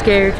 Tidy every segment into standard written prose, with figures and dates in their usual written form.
scared.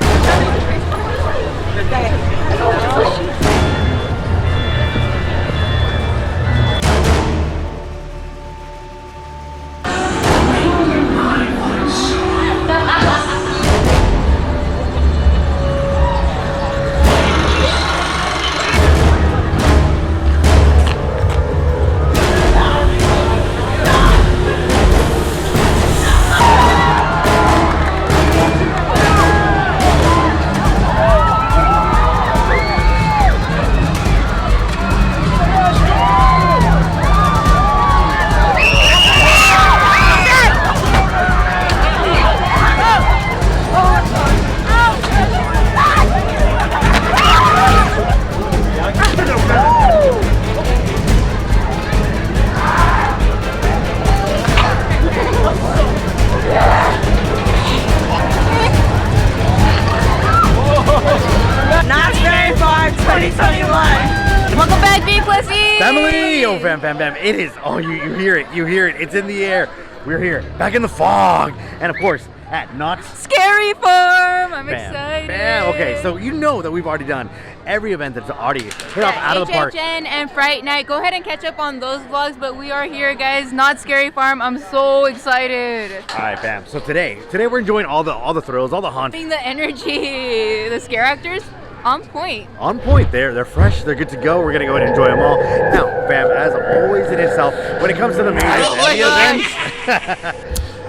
Welcome back, B plus E! Family! Oh, fam. It is. Oh, you hear it. You hear it. It's in the air. We're here. Back in the fog. And of course, at Knott's Scary Farm! I'm excited. Bam. Okay, so you know that we've already done every event that's already hit off out of the park. HHN and Fright Night. Go ahead and catch up on those vlogs, but we are here, guys. Knott's Scary Farm. I'm so excited. All right, bam. So today we're enjoying all the thrills, all the haunts. The energy, the scare actors, on point. On point. They're fresh. They're good to go. We're gonna go ahead and enjoy them all. Now, fam, as always in itself, when it comes to the mazes and the events,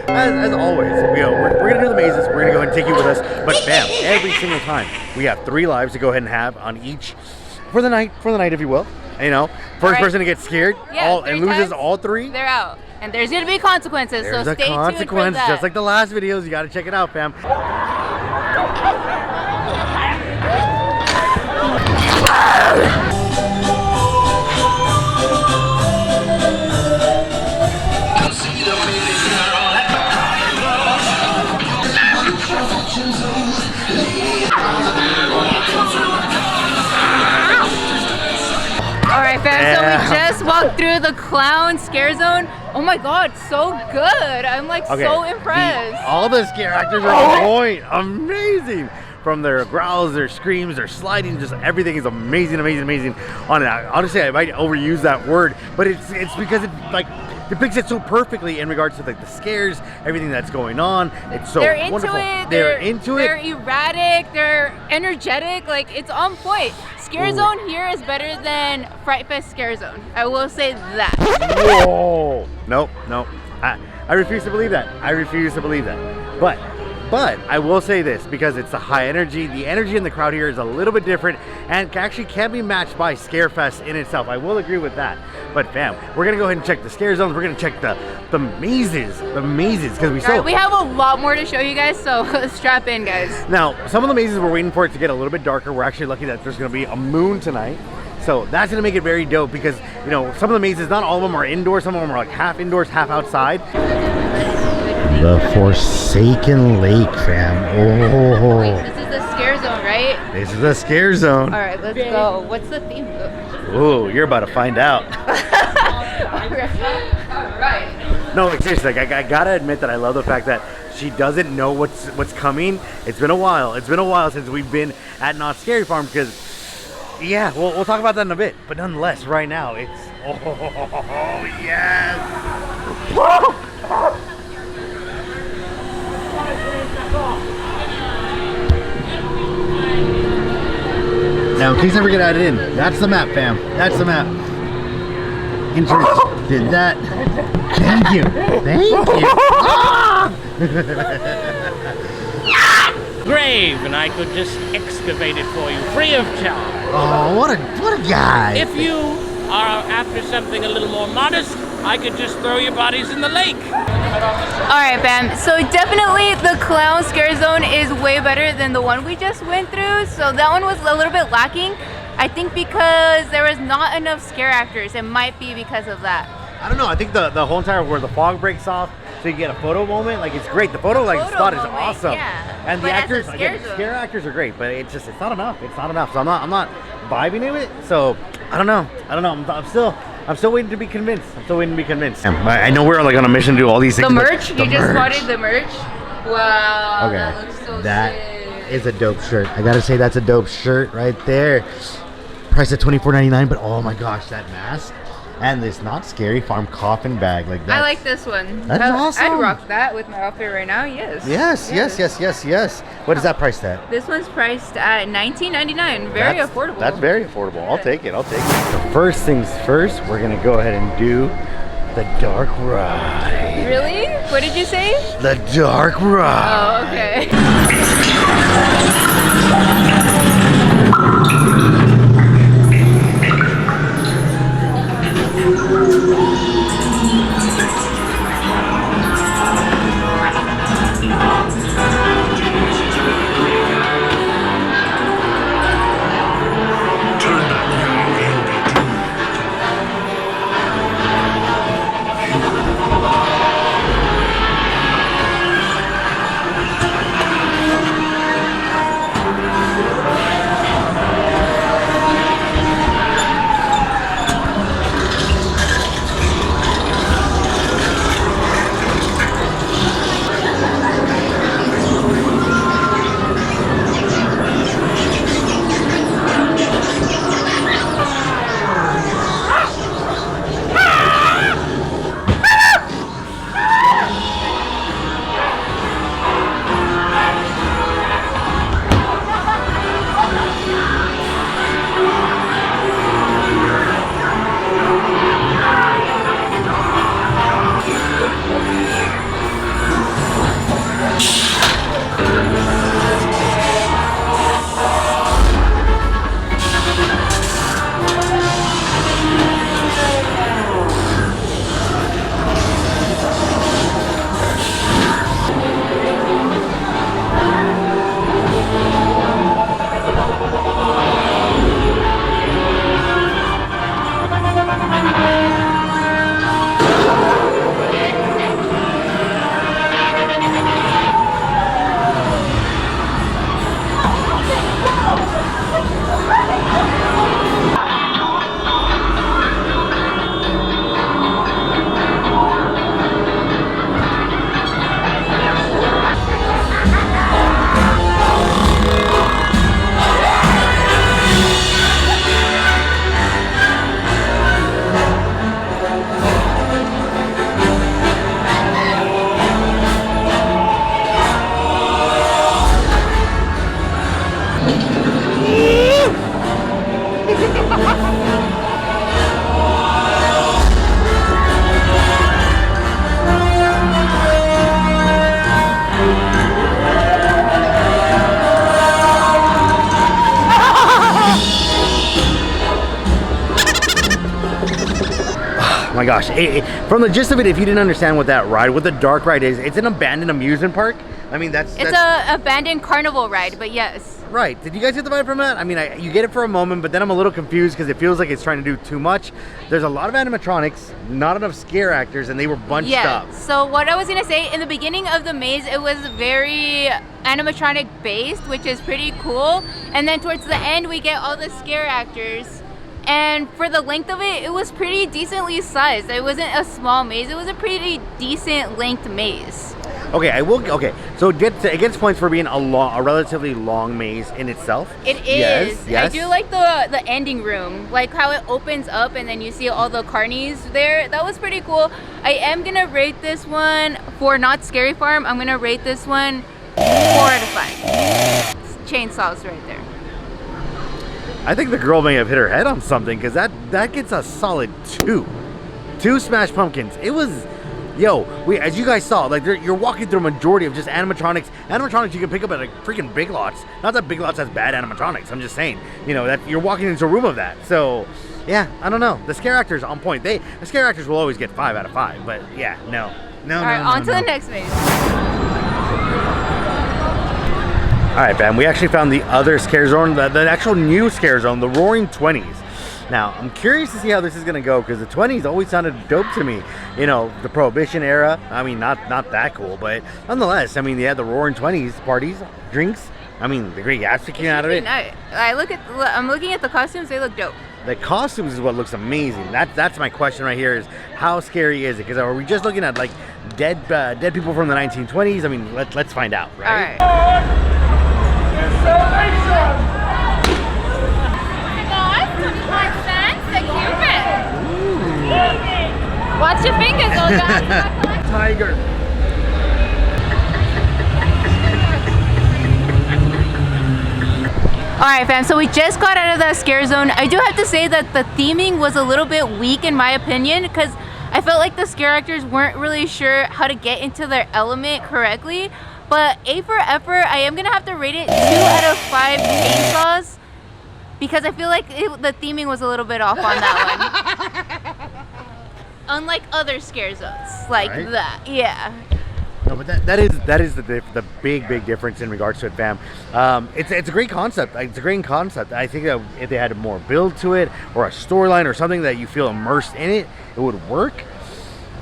as always, we're gonna do the mazes. We're gonna go ahead and take you with us. But fam, every single time we have 3 lives to go ahead and have on each for the night, if you will. You know, first person to get scared and loses all 3, they're out. And there's gonna be consequences. There's so a stay consequence, tuned for that. just like the last videos. You gotta check it out, fam. Alright fam, so we just walked through the clown scare zone. Oh my god, so good. I'm like so impressed. All the scare actors are on point. Amazing. From their growls, their screams, their sliding, just everything is amazing on it. Honestly, I might overuse that word, but it's because it like depicts it so perfectly in regards to like the scares, everything that's going on. It's so wonderful. They're into it. They're erratic. They're energetic. Like it's on point. Scare Zone here is better than Fright Fest Scare Zone. I will say that. Whoa! Nope. I refuse to believe that. But I will say this, because it's the high energy. The energy in the crowd here is a little bit different and actually can be matched by Scarefest in itself. I will agree with that. But fam, we're gonna go ahead and check the scare zones. We're gonna check the mazes, because we have a lot more to show you guys, so strap in, guys. Now, some of the mazes we're waiting for it to get a little bit darker. We're actually lucky that there's gonna be a moon tonight. So that's gonna make it very dope because, you know, some of the mazes, not all of them are indoors, some of them are like half indoors, half outside. The Forsaken Lake, fam. Oh. Wait, this is the scare zone, right? This is the scare zone. All right, let's go. What's the theme? Oh, you're about to find out. All right. No, like, seriously, like, I gotta admit that I love the fact that she doesn't know what's coming. It's been a while. It's been a while since we've been at Knott's Scary Farm because, yeah, we'll talk about that in a bit. But nonetheless, right now, it's, oh, yes. Now, in case I ever get added in, that's the map, fam. That's the map. Entrance. Did that. Thank you. Grave, and I could just excavate it for you, free of charge. Oh, what a guy. If you are after something a little more modest, I could just throw your bodies in the lake. Alright fam, so definitely the clown scare zone is way better than the one we just went through. So that one was a little bit lacking. I think because there was not enough scare actors. It might be because of that. I don't know, I think the whole entire where the fog breaks off so you get a photo moment, like it's great. The photo spot is awesome. Yeah. And but the actors, again, scare actors are great, but it's not enough. It's not enough. So I'm not vibing to it. So I don't know. I'm still waiting to be convinced. I know we're like on a mission to do all these things. The merch? You just spotted the merch? Wow. Okay. That looks so that sick. is a dope shirt. I gotta say that's a dope shirt right there. Priced at $24.99, but oh my gosh, that mask and this Not Scary Farm coffin bag like that. I like this one. That's awesome. I'd rock that with my outfit right now. Yes. Yes. What is that priced at? This one's priced at $19.99. Very affordable. That's very affordable. I'll take it. So first things first, we're gonna go ahead and do the dark ride. Really? What did you say? The dark ride. Oh, okay. My gosh, from the gist of it, if you didn't understand what the dark ride is, it's an abandoned amusement park. I mean, it's a abandoned carnival ride, but yes. Right. Did you guys get the vibe from that? I mean, you get it for a moment, but then I'm a little confused because it feels like it's trying to do too much. There's a lot of animatronics, not enough scare actors, and they were bunched up. So what I was gonna say, in the beginning of the maze, it was very animatronic based, which is pretty cool. And then towards the end, we get all the scare actors. And for the length of it, it was pretty decently sized. It wasn't a small maze. It was a pretty decent length maze. Okay, so it gets points for being a relatively long maze in itself. It is. Yes. I do like the ending room, like how it opens up and then you see all the carnies there. That was pretty cool. I am gonna rate this one for Not Scary Farm. I'm gonna rate this one 4 out of 5. Chainsaws right there. I think the girl may have hit her head on something because that gets a solid 2. 2 Smash Pumpkins. It was, as you guys saw, like you're walking through a majority of just animatronics. Animatronics you can pick up at like freaking Big Lots. Not that Big Lots has bad animatronics. I'm just saying, that you're walking into a room of that. So, yeah, I don't know. The scare actors on point. The scare actors will always get 5 out of 5. But yeah, no. All right, on to the next maze. All right, fam, we actually found the other scare zone, the actual new scare zone, the Roaring Twenties. Now, I'm curious to see how this is gonna go because the 20s always sounded dope to me. The Prohibition era, I mean, not that cool, but nonetheless, I mean, they had the Roaring 20s parties, drinks. I mean, the Great Gatsby came out of it. Nice. I'm looking at the costumes, they look dope. The costumes is what looks amazing. That's my question right here is how scary is it? Because are we just looking at like dead people from the 1920s? I mean, let's find out, right? All right. Watch your fingers, Olga. Tiger. Alright fam, so we just got out of that scare zone. I do have to say that the theming was a little bit weak in my opinion because I felt like the scare actors weren't really sure how to get into their element correctly. But A for effort, I am gonna have to rate it 2 out of 5 chainsaws because I feel like the theming was a little bit off on that one. Unlike other scare zones like Right. that, yeah. No, but that is the big difference in regards to it, fam. It's a great concept. It's a great concept. I think that if they had more build to it or a storyline or something that you feel immersed in it, it would work.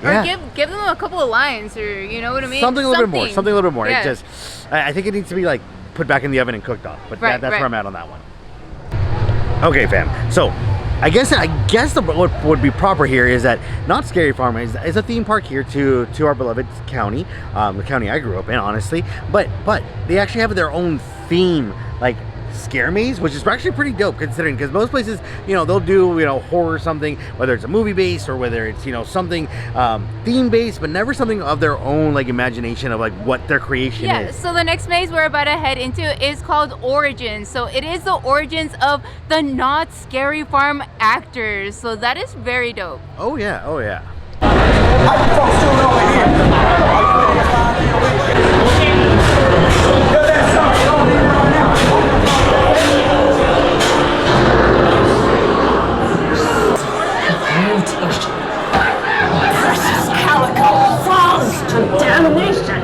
Or give them a couple of lines, or you know what I mean. Something a little bit more. Something a little bit more. Yeah. It just, I think it needs to be like put back in the oven and cooked off. But Right, that's right. where I'm at on that one. Okay, fam. So I guess what would be proper here is that Knott's Scary Farm is a theme park here to our beloved county, the county I grew up in, honestly. But they actually have their own theme, like scare maze, which is actually pretty dope considering, because most places, they'll do horror something, whether it's a movie based or whether it's something theme based, but never something of their own like imagination of like what their creation Yeah, is. so the next maze we're about to head into is called Origins. So it is the origins of the Knott's Scary Farm actors. So that is very dope. Oh yeah. Precious Calico falls to damnation.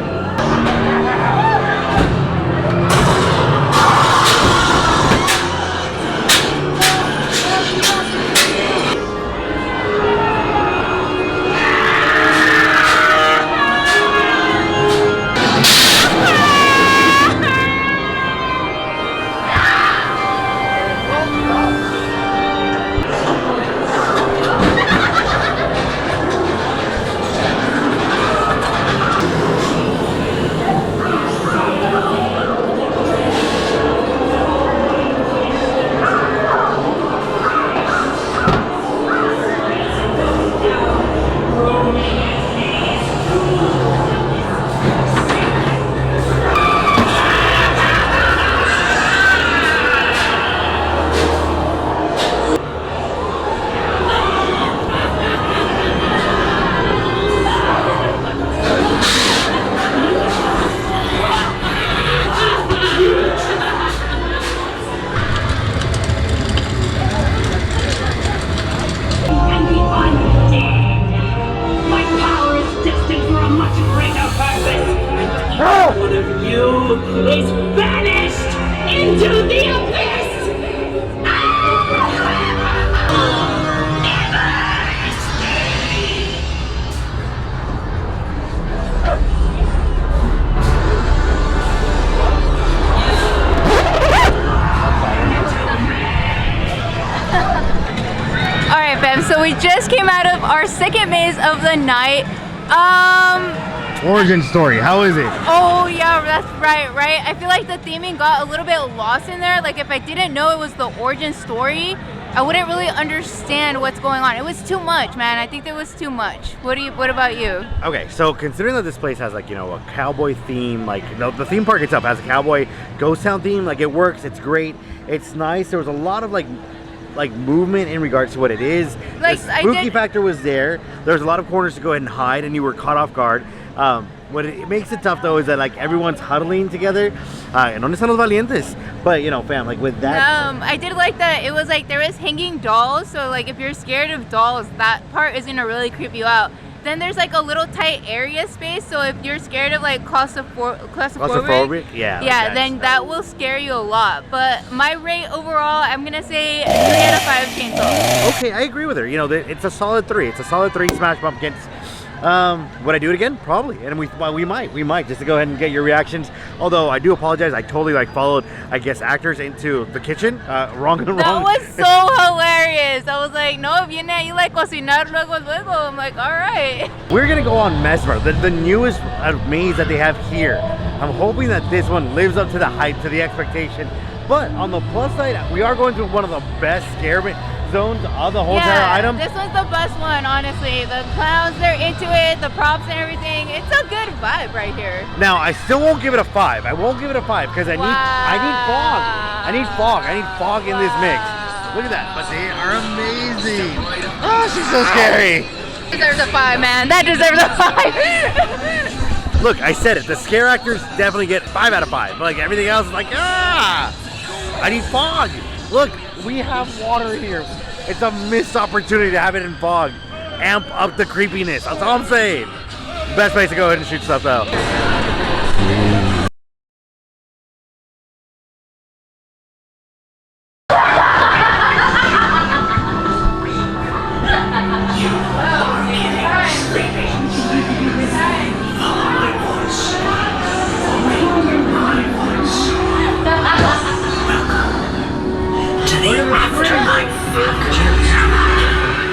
One of you is vanished into the abyss! Alright fam, so we just came out of our second maze of the night. Origin story. How is it? Oh yeah, that's right. I feel like the theming got a little bit lost in there. Like if I didn't know it was the origin story, I wouldn't really understand what's going on. It was too much, man. I think there was too much. What about you? Okay, so considering that this place has like, a cowboy theme, like the theme park itself has a cowboy ghost town theme, like it works, it's great, it's nice. There was a lot of like movement in regards to what it is. Like, the spooky factor was there. There's a lot of corners to go ahead and hide and you were caught off guard. What it makes it tough though is that like everyone's huddling together. And ¿dónde están los valientes? But fam, like with that. I did like that it was like there was hanging dolls, so like if you're scared of dolls, that part is gonna really creep you out. Then there's like a little tight area space, so if you're scared of like claustrophobic, yeah, then that will scare you a lot. But my rate overall, I'm gonna say 3 out of 5 chainsaws. Okay, I agree with her. It's a solid 3. It's a solid 3 Smash Pumpkins. Would I do it again? Probably. And we might just to go ahead and get your reactions. Although I do apologize, I totally followed, I guess, actors into the kitchen. Wrong. That was so hilarious. I was like, no, viene ahí like cocinar luego. I'm like, all right. We're gonna go on Mesmer, the newest maze that they have here. I'm hoping that this one lives up to the hype, to the expectation. But on the plus side, we are going to one of the best scare zones of the whole entire item. This one's the best one, honestly. The clowns, they're into it, the props and everything. It's a good vibe right here. Now, I still won't give it a 5. I won't give it a 5 because I need fog. I need fog in this mix. Look at that. But they are amazing. Oh, she's so scary. Deserves a 5, man. That deserves a 5. Look, I said it. The scare actors definitely get 5 out of 5. But like everything else is like, I need fog. Look, we have water here. It's a missed opportunity to have it in fog. Amp up the creepiness. That's all I'm saying. Best place to go ahead and shoot stuff out.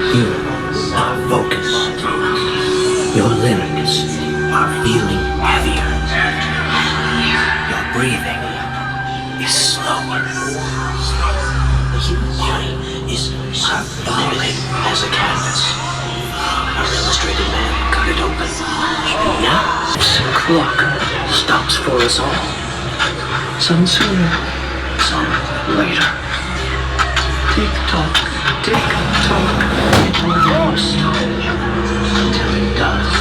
You are focused. Your limbs are feeling heavier. Your breathing is slower. The human body is unfolding as a canvas. Our illustrated man cut it open. Now, this clock stops for us all. Some sooner, some later. Tick-tock, tick-tock, it will never stop until it does.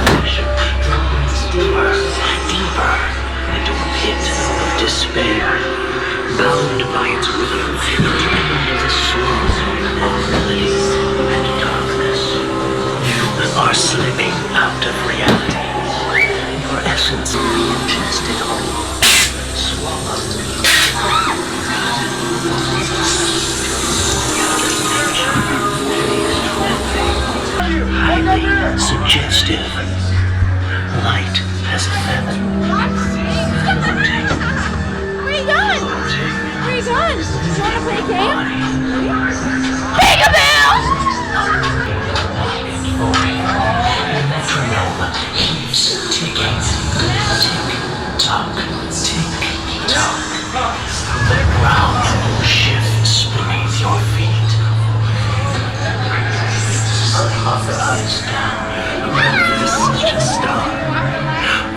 Pressure draws deeper and deeper into a pit of despair, bound by its rhythm under the swirl of melody and darkness. You are slipping out of reality. Your essence reingested whole, swallowed. Highly suggestive. Light as a feather. Where you going? Where you going? You wanna play a game? Peekaboo! Keeps ticking. Tick-tock, tick-tock. The ground shifts beneath your feet. Eyes down, around such a star.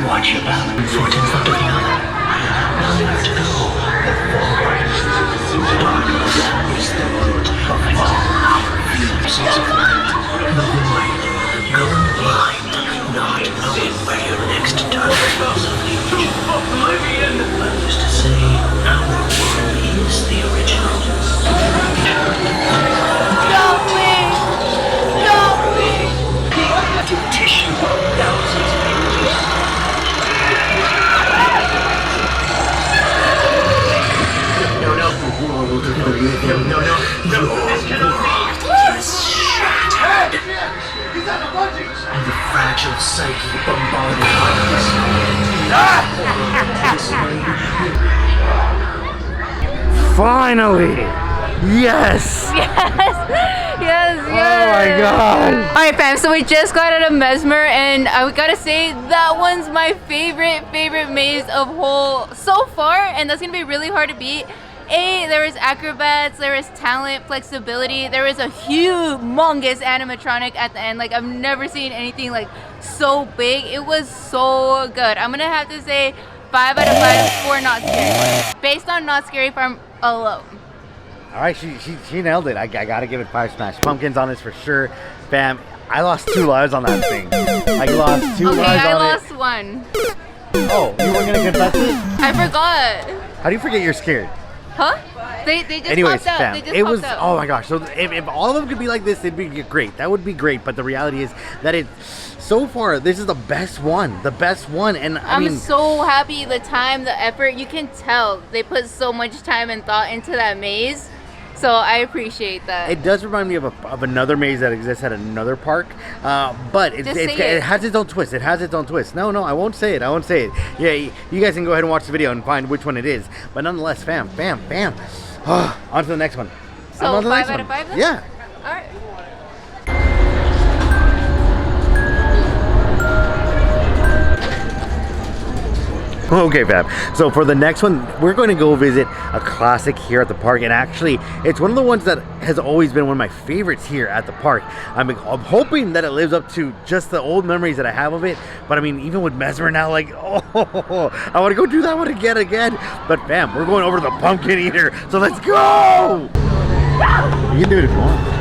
Watch your balance, foot in front of the other. Nowhere to go but forward. Darkness is the root of all our feelings of light. The void, going blind, not knowing where your next turn will lead. I used to say, our world is the original. Stop me! Stop me! Tissue, thousands of pages. No. The world of the living. No. This cannot be. Is shattered. And the fragile psyche bombarded by Finally! Yes! Yes! Oh my god! Alright fam, so we just got out of Mesmer and I gotta say that one's my favorite maze of whole so far, and that's gonna be really hard to beat. There was acrobats, there was talent, flexibility, there was a humongous animatronic at the end. Like I've never seen anything like so big. It was so good. I'm gonna have to say 5 out of 5 for Not Scary. Based on Not Scary Farm alone. All right, she nailed it. I gotta give it 5 smash pumpkins on this for sure. Bam, I lost 2 lives on that thing. I lost 2 lives on it. Okay, I lost 1. Oh, you weren't gonna confess it? I forgot. How do you forget you're scared? Huh? They just Anyways, popped out. fam, They just it popped was, out. oh my gosh. So if all of them could be like this, it'd be great. That would be great. But the reality is that so far, this is the best one. The best one. And I mean, I'm so happy the time, the effort. You can tell they put so much time and thought into that maze. So I appreciate that. it does remind me of another maze that exists at another park, but Just say it. it has its own twist. It has its own twist. No, I won't say it. I won't say it. Yeah, you guys can go ahead and watch the video and find which one it is. But nonetheless, bam. On to the next one. So On to the 5 next out one. of 5 then? Yeah. All right. Okay, fam. So for the next one, we're going to go visit a classic here at the park, and actually, it's one of the ones that has always been one of my favorites here at the park. I'm hoping that it lives up to just the old memories that I have of it. But I mean, even with Mesmer now, like, oh, I want to go do that one again. But fam, we're going over to the Pumpkin Eater, so let's go. You can do it if you want.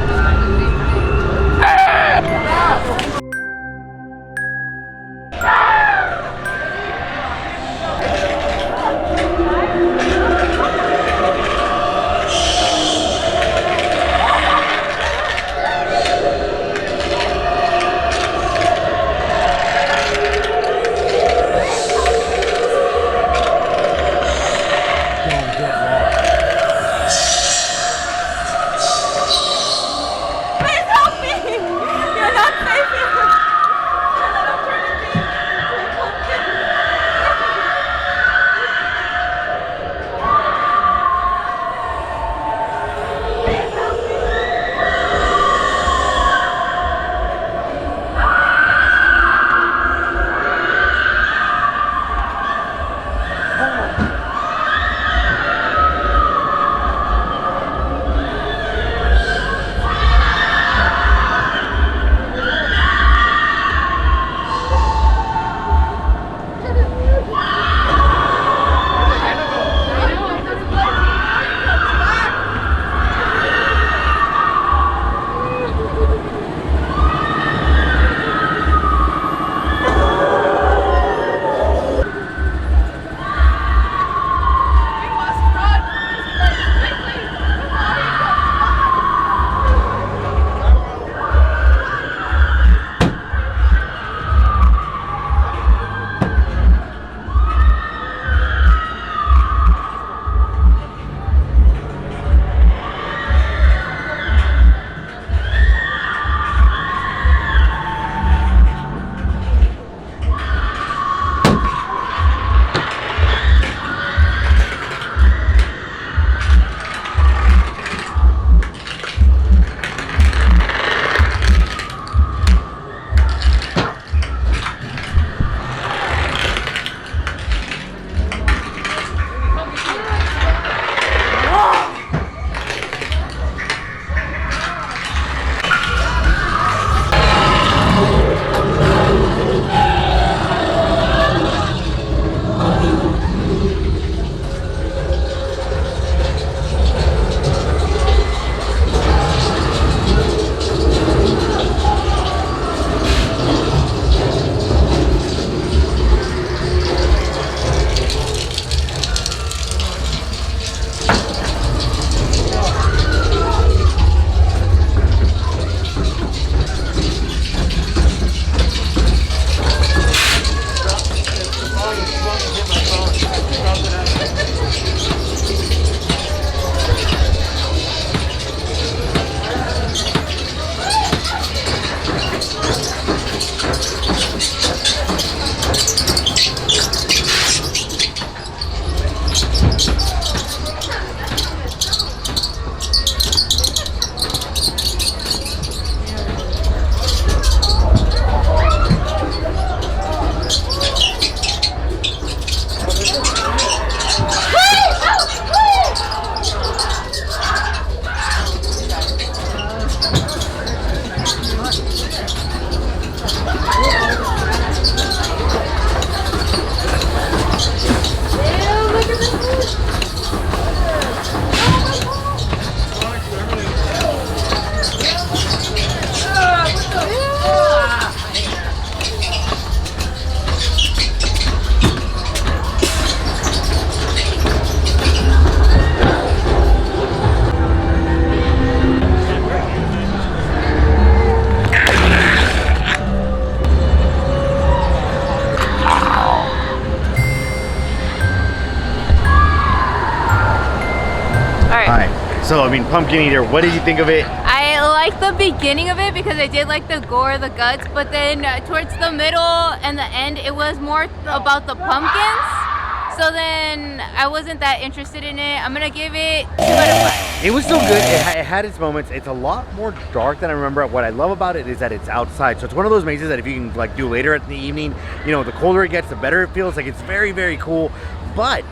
So, I mean, Pumpkin Eater, what did you think of it? I liked the beginning of it because I did like the gore, the guts, but then towards the middle and the end, it was more about the pumpkins. So then I wasn't that interested in it. I'm gonna give it 2 out of 5. It was still good. It had its moments. It's a lot more dark than I remember. What I love about it is that it's outside. So it's one of those mazes that if you can like do later in the evening, you know, the colder it gets, the better it feels. Like it's very, very cool. But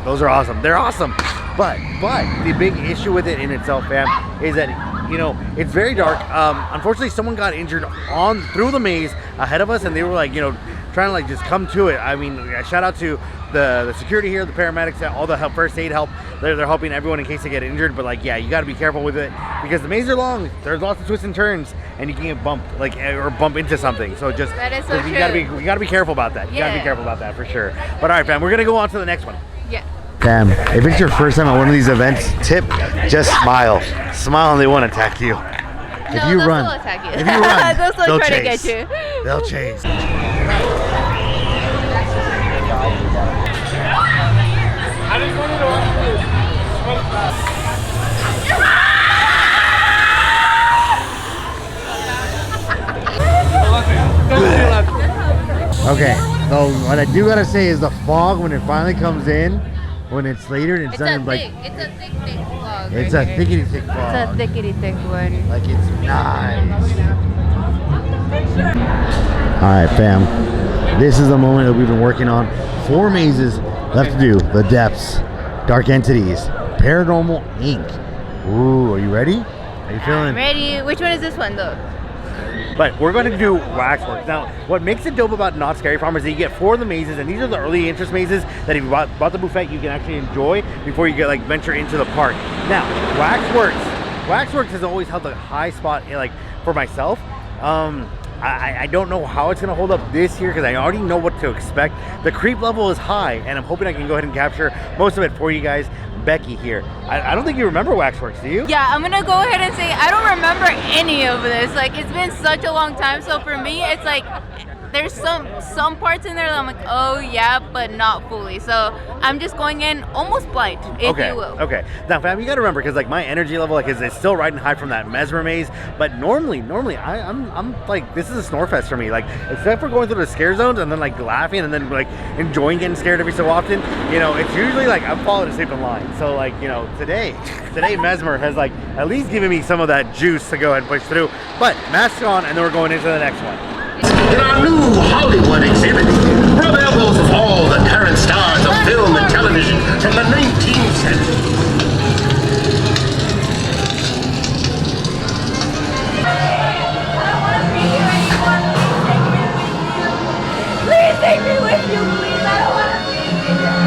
those are awesome. They're awesome. But the big issue with it in itself, fam, is that, you know, it's very dark. Unfortunately, someone got injured through the maze ahead of us, and they were like, you know, trying to like just come to it. I mean, shout out to the security here, the paramedics, all the first aid help. They're helping everyone in case they get injured. But like, yeah, you got to be careful with it because the mazes are long. There's lots of twists and turns, and you can get bumped like or bump into something. So just that is so you gotta be careful about that. You gotta be careful about that for sure. But all right, fam, we're gonna go on to the next one. Yeah. Fam, if it's your first time at one of these events, tip, just smile. Smile and they won't attack you. If you run, they'll attack you. If you run, they'll still try to get you. They'll chase. I just wanted to watch Okay, so what I do gotta say is the fog when it finally comes in, when it's later and it's done like it's a thick fog. it's a thickety thick fog. It's a thickety thick one. Like it's nice. Alright fam, this is the moment that we've been working on. 4 mazes left to do. The Depths, Dark Entities, Paranormal Inc. Ooh, are you ready? Are you feeling? I'm ready. Which one is this one though? But we're going to do Waxworks. Now, what makes it dope about Not Scary Farm is that you get 4 of the mazes, and these are the early interest mazes that if you bought the buffet, you can actually enjoy before you get like venture into the park. Now, Waxworks has always held a high spot like for myself. I don't know how it's going to hold up this year because I already know what to expect. The creep level is high, and I'm hoping I can go ahead and capture most of it for you guys. Becky here. I don't think you remember Waxworks, do you? Yeah, I'm gonna go ahead and say I don't remember any of this. Like, it's been such a long time, so for me, it's like there's some parts in there that I'm like, oh yeah, but not fully. So I'm just going in almost blind, if you will. Okay. Now, fam, you got to remember because like my energy level like is still riding high from that Mesmer maze. But normally I'm like this is a snore fest for me. Like except for going through the scare zones and then like laughing and then like enjoying getting scared every so often. You know, it's usually like I'm falling asleep in line. So like you know today Mesmer has like at least given me some of that juice to go ahead and push through. But mask on and then we're going into the next one. In our new Hollywood exhibit, rub elbows with all the current stars of film and television from the 19th century. Please take me with you, please. I don't want to be here.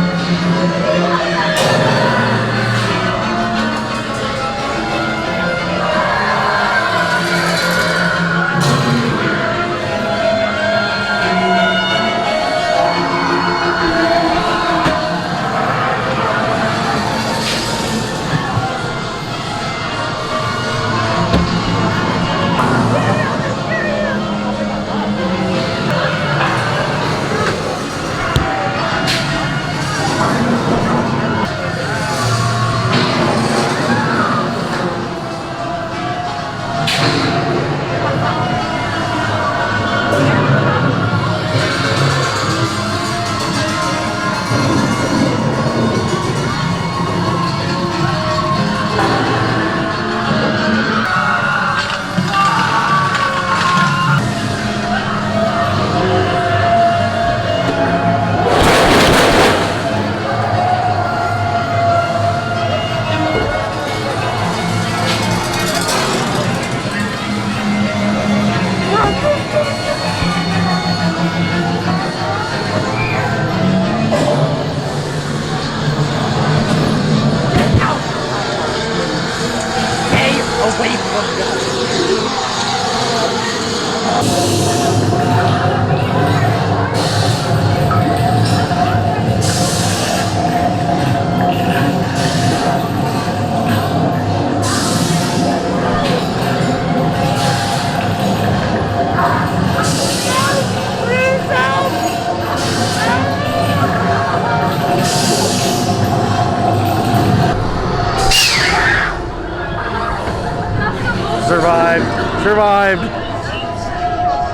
Survived.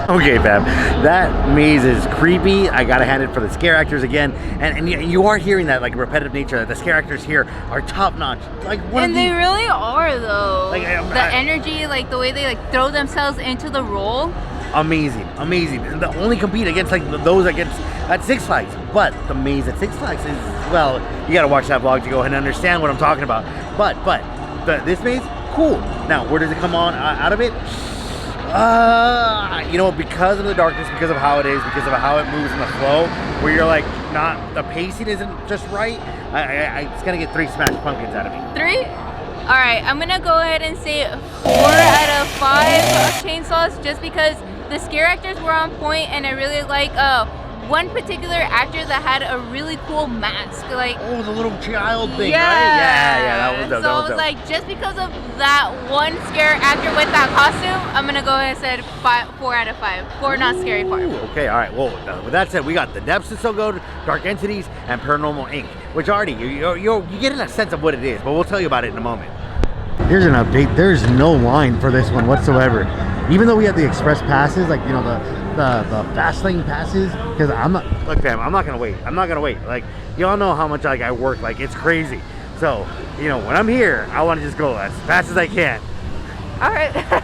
Okay, fam, that maze is creepy. I gotta hand it for the scare actors again, and you are hearing that like repetitive nature that the scare actors here are top notch. Like one And of the, they really are though. Like, the energy, like the way they like throw themselves into the role. amazing. And the only compete against like those against at Six Flags, but the maze at Six Flags is, well, you gotta watch that vlog to go ahead and understand what I'm talking about. But this maze, cool. Now, where does it come on out of it? You know, because of the darkness, because of how it is, because of how it moves in the flow, where you're like, not, the pacing isn't just right. It's gonna get 3 Smash Pumpkins out of me. 3? All right, I'm gonna go ahead and say 4 out of 5 chainsaws, just because the scare actors were on point, and I really like one particular actor that had a really cool mask, like. Oh, the little child thing, Yeah. right? Yeah, that was dope. So I was like, just because of that one scare actor with that costume, I'm gonna go ahead and say 4 out of 5. 4 not scary part. Ooh, okay, all right. Well, with that said, we got The Depths is so good, Dark Entities, and Paranormal Inc., which already you're getting a sense of what it is, but we'll tell you about it in a moment. Here's an update. There's no line for this one whatsoever. Even though we have the express passes, like, you know, the fast lane passes, because look, fam, I'm not gonna wait. Like, y'all know how much like I work, like it's crazy. So, you know, when I'm here, I want to just go as fast as I can. All right. I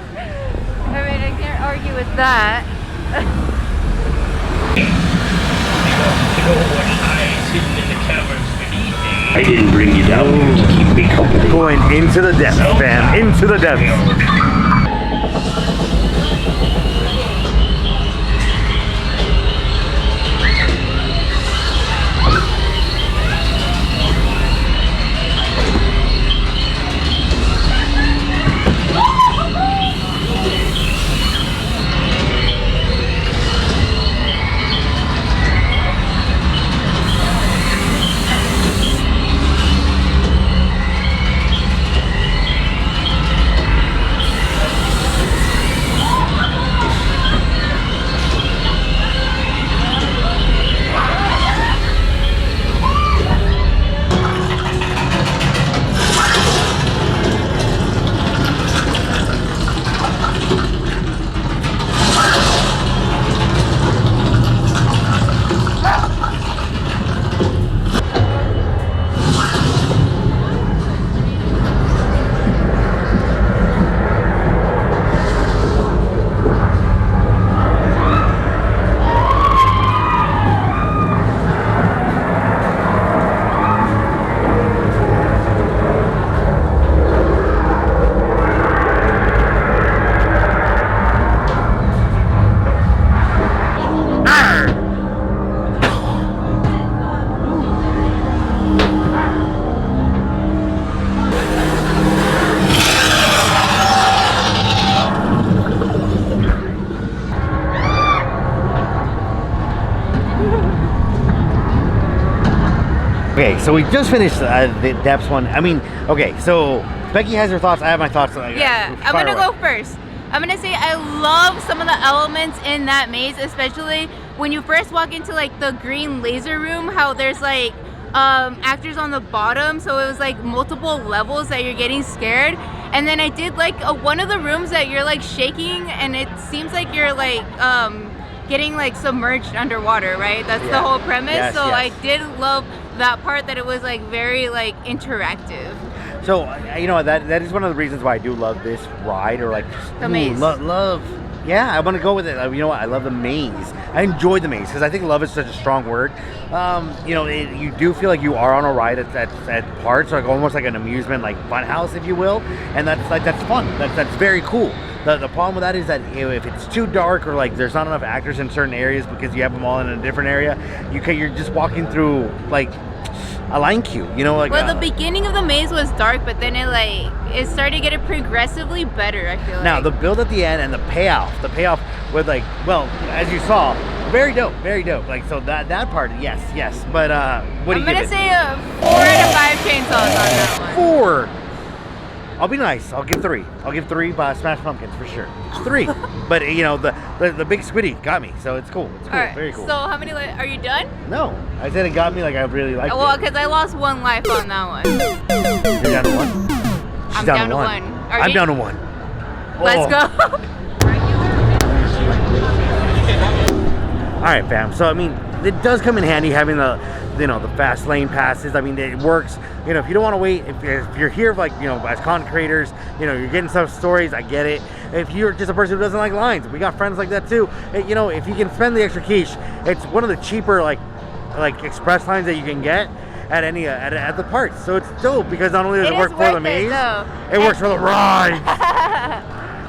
mean, I can't argue with that. I didn't bring you down here to keep me company. Going into the depths, fam, into the depths. Okay, so we just finished the depths one. I mean, okay, so Becky has her thoughts. I have my thoughts. Yeah, I'm gonna go first. I'm gonna say I love some of the elements in that maze, especially when you first walk into like the green laser room, how there's like actors on the bottom, so it was like multiple levels that you're getting scared. And then I did like one of the rooms that you're like shaking, and it seems like you're like getting like submerged underwater, right? That's the whole premise. Yes, so yes. I did love that part, that it was like very like interactive. So, you know, that is one of the reasons why I do love this ride, or like The maze. Love. Yeah, I'm gonna go with it. You know what? I love the maze. I enjoy the maze because I think love is such a strong word. You know, you do feel like you are on a ride at parts, like almost like an amusement, like fun house, if you will, and that's fun. That's very cool. The problem with that is that if it's too dark, or like there's not enough actors in certain areas because you have them all in a different area, you're just walking through like a line queue, you know, like. Well, the beginning of the maze was dark, but then it started getting progressively better, I feel Now like. the build at the end and the payoff with like, well, as you saw, very dope. Like, so that part, yes. But what do you I'm give gonna it? say 4 out of 5 chainsaws on that one. 4. I'll be nice. I'll give 3. I'll give 3 by Smash Pumpkins for sure. 3. But you know, the big squiddy got me, so it's cool. It's cool. All right, Very cool. so how many are you done? No, I said it got me. Like, I really liked Well, it. because I lost 1 life on that one. You're down to 1. She's I'm down to 1. Are I'm you? down to 1. Let's Oh. go. All right, fam. So I mean, it does come in handy having the, you know, the fast lane passes. I mean, it works. You know, if you don't want to wait, if you're here, like, you know, as content creators, you know, you're getting some stories. I get it. If you're just a person who doesn't like lines, we got friends like that too. You know, if you can spend the extra quiche, it's one of the cheaper like express lines that you can get at any at the parks. So it's dope because not only does it work for the maze, it works for the ride.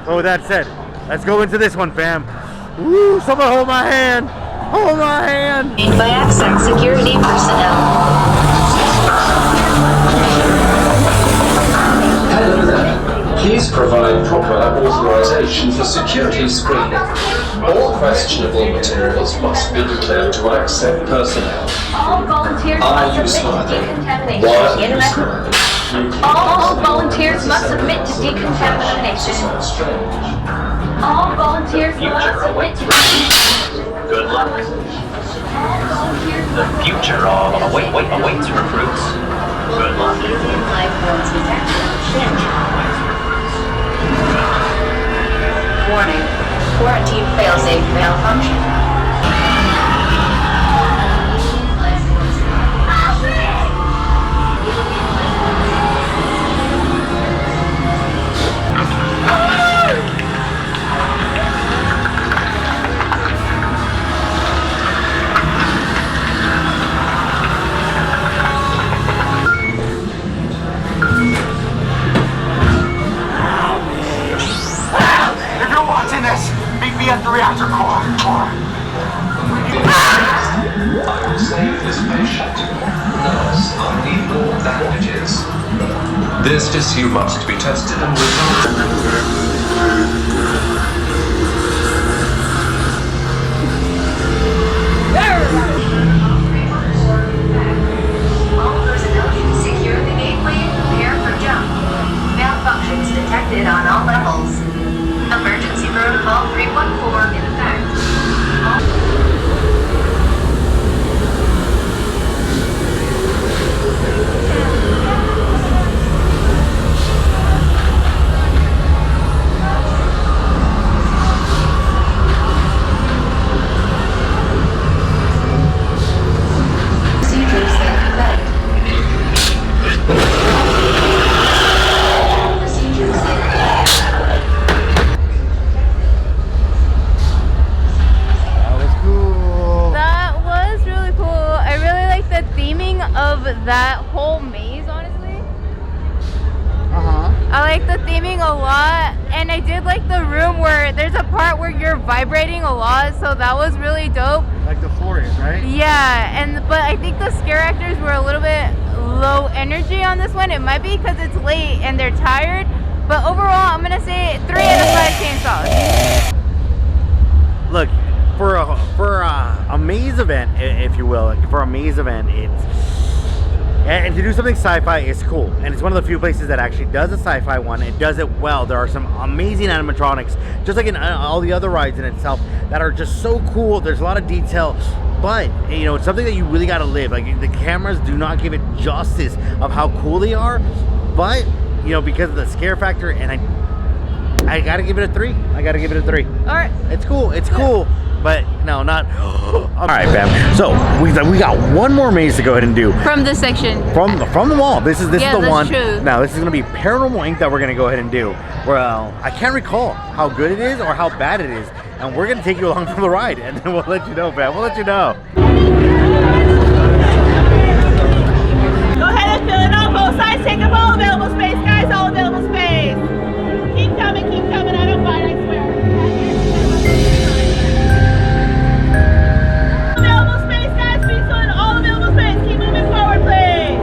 So with that said, let's go into this one, fam. Woo! Someone hold my hand. Hold my hand. By Accent security personnel. Hello there. Please provide proper authorization for security screening. All questionable materials must be declared to Accent personnel. All volunteers Are you must submit to smiling? decontamination. Why are you smiling? All volunteers must submit to decontamination. All volunteers must submit to decontamination. Good luck. The future awaits recruits. Good luck. Warning. Quarantine failsafe malfunction. If you're watching this, meet me at the reactor core. I will save this patient. Nurse, I need more bandages. This tissue must be tested and resolved. All personnel secure the gateway and prepare for jump. Malfunctions detected on all levels. Emergency protocol 314 in effect. Procedures in effect. Procedures in effect. That was cool. That was really cool. I really like the theming of that whole maze, honestly. I like the theming a lot, and I did like the room where there's a part where you're vibrating a lot, so that was really dope. Like the floor is, right? Yeah, but I think the scare actors were a little bit low energy on this one. It might be because it's late and they're tired, but overall, I'm gonna say 3 out of 5 chainsaws. Look, for a maze event, if you will, like for a maze event, and to do something sci-fi is cool, and it's one of the few places that actually does a sci-fi one. It does it well. There are some amazing animatronics, just like in all the other rides in itself, that are just so cool. There's a lot of detail, but you know, it's something that you really got to live. Like, the cameras do not give it justice of how cool they are, but you know, because of the scare factor, and I gotta give it a 3. I gotta give it a 3. All right. It's cool. It's cool. But no, not. All right, fam. So we got one more maze to go ahead and do From this section. from the wall. This is Yeah, the that's one. true. Now this is gonna be Paranormal Inc. that we're gonna go ahead and do. Well, I can't recall how good it is or how bad it is, and we're gonna take you along for the ride, and then we'll let you know, fam. We'll let you know. Go ahead and fill it on both sides. Take up all available space, guys. All available space. Keep coming, keep coming. I don't bite, I swear. Available space, guys. Please fill in all available space. Keep moving forward, please.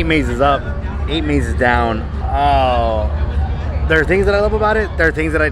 8 mazes up, 8 mazes down. Oh, there are things that I love about it. There are things that I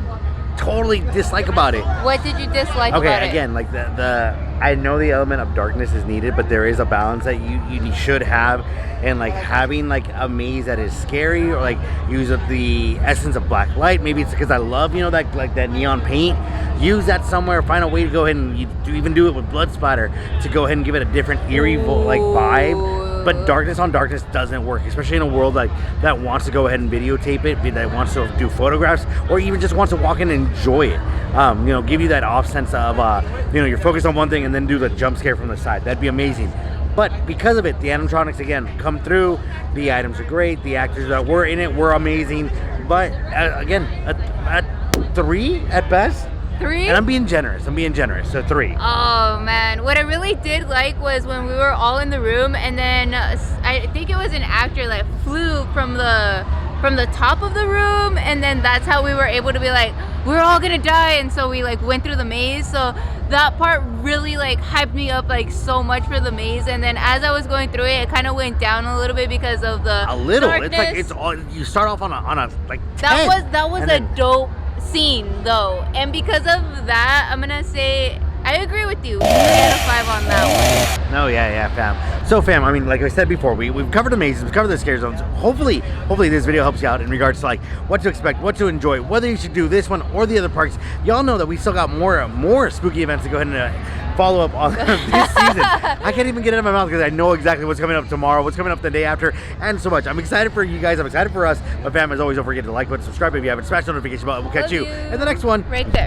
totally dislike about it. What did you dislike about it? Okay, again, like the I know the element of darkness is needed, but there is a balance that you should have, and like having like a maze that is scary, or like use up the essence of black light. Maybe it's because I love, you know, that like that neon paint. Use that somewhere. Find a way to go ahead and even do it with blood splatter to go ahead and give it a different eerie like vibe. But darkness on darkness doesn't work, especially in a world like that wants to go ahead and videotape it, that wants to do photographs, or even just wants to walk in and enjoy it. You know, give you that off sense of, you know, you're focused on one thing and then do the jump scare from the side. That'd be amazing. But because of it, the animatronics again come through. The items are great. The actors that were in it were amazing. But again, at 3 at best. 3? And I'm being generous. So 3. Oh man, what I really did like was when we were all in the room, and then I think it was an actor that flew from the top of the room, and then that's how we were able to be like, we're all gonna die, and so we like went through the maze. So that part really like hyped me up like so much for the maze. And then as I was going through it, it kind of went down a little bit because of the darkness. It's like it's all, you start off on a like 10, that was a dope scene though, and because of that, I'm gonna say I agree with you. 3 out of 5 on that one. No, yeah, fam. So, fam, I mean, like I said before, we've covered the mazes, we've covered the scare zones. Hopefully this video helps you out in regards to like what to expect, what to enjoy, whether you should do this one or the other parks. Y'all know that we still got more spooky events to go ahead and follow up on this season. I can't even get it in my mouth because I know exactly what's coming up tomorrow, what's coming up the day after, and so much. I'm excited for you guys. I'm excited for us. But fam, as always, don't forget to like button, subscribe if you haven't, smash the notification button. We'll catch you in the next one. Right there.